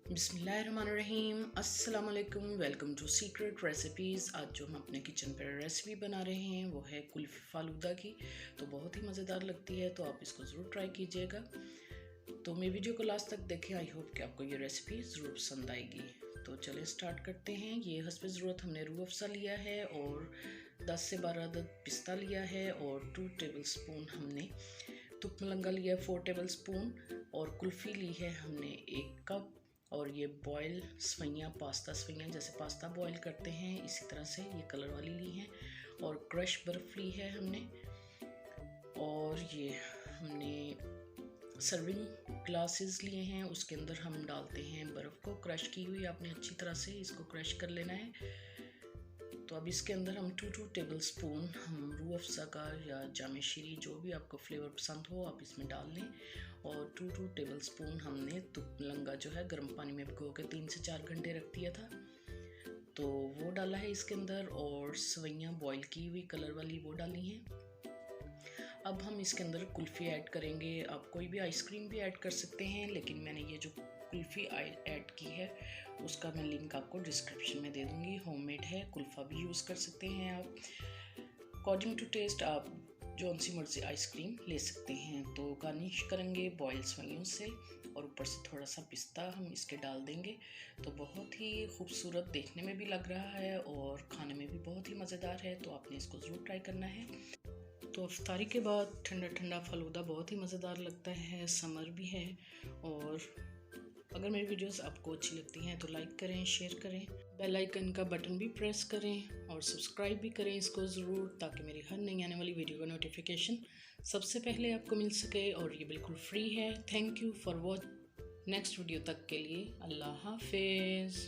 बिस्मिल्लाहिर्रहमानिर्रहीम, अस्सलाम वालेकुम। Welcome to secret recipes. आज जो हम अपने किचन पर रेसिपी बना रहे हैं वो है कुल्फ़ी फालूदा की। तो बहुत ही मज़ेदार लगती है, तो आप इसको ज़रूर ट्राई कीजिएगा। तो मेरी वीडियो को लास्ट तक देखें। आई होप कि आपको ये रेसिपी ज़रूर पसंद आएगी। तो चलिए स्टार्ट करते हैं। ये हस्बे ज़रूरत हमने रूह अफ़ज़ा लिया है और 10 से 12 अदद पिस्ता लिया है और 2 टेबल स्पून हमने तुक मलंगा लिया है, 4 टेबल स्पून। और कुल्फ़ी ली है हमने 1 कप। और ये बॉयल सवैयाँ, पास्ता सवैयाँ जैसे पास्ता बॉयल करते हैं इसी तरह से ये कलर वाली ली हैं। और क्रश बर्फ़ ली है हमने। और ये हमने सर्विंग ग्लासेस लिए हैं, उसके अंदर हम डालते हैं बर्फ़ को क्रश की हुई। आपने अच्छी तरह से इसको क्रश कर लेना है। तो अब इसके अंदर हम 2 टेबल स्पून हम रूह अफ़ज़ा का या जामे शीरी जो भी आपको फ्लेवर पसंद हो आप इसमें डाल लें। और 2 टेबल स्पून हमने तुक मलंगा जो है गर्म पानी में भिगो के 3 से 4 घंटे रख दिया था, तो वो डाला है इसके अंदर। और सवैयाँ बॉयल की हुई कलर वाली वो डाली हैं। अब हम इसके अंदर कुल्फ़ी ऐड करेंगे। आप कोई भी आइसक्रीम भी ऐड कर सकते हैं, लेकिन मैंने ये जो कुल्फ़ी ऐड की है उसका मैं लिंक आपको डिस्क्रिप्शन में दे दूँगी। होममेड है, कुल्फ़ा भी यूज़ कर सकते हैं आप। अकॉर्डिंग टू टेस्ट आप जौन सी मर्ज़ी आइसक्रीम ले सकते हैं। तो गार्निश करेंगे बॉयल सवैयों से और ऊपर से थोड़ा सा पिस्ता हम इसके डाल देंगे। तो बहुत ही खूबसूरत देखने में भी लग रहा है और खाने में भी बहुत ही मज़ेदार है। तो आपने इसको ज़रूर ट्राई करना है। तो इफ्तारी के बाद ठंडा ठंडा फ़लूदा बहुत ही मज़ेदार लगता है। समर भी है। और अगर मेरी वीडियोस आपको अच्छी लगती हैं तो लाइक करें, शेयर करें, बेल आइकन का बटन भी प्रेस करें और सब्सक्राइब भी करें इसको ज़रूर, ताकि मेरी हर नई आने वाली वीडियो का नोटिफिकेशन सबसे पहले आपको मिल सके। और ये बिल्कुल फ्री है। Thank you for watch. Next video तक के लिए अल्लाह हाफिज़।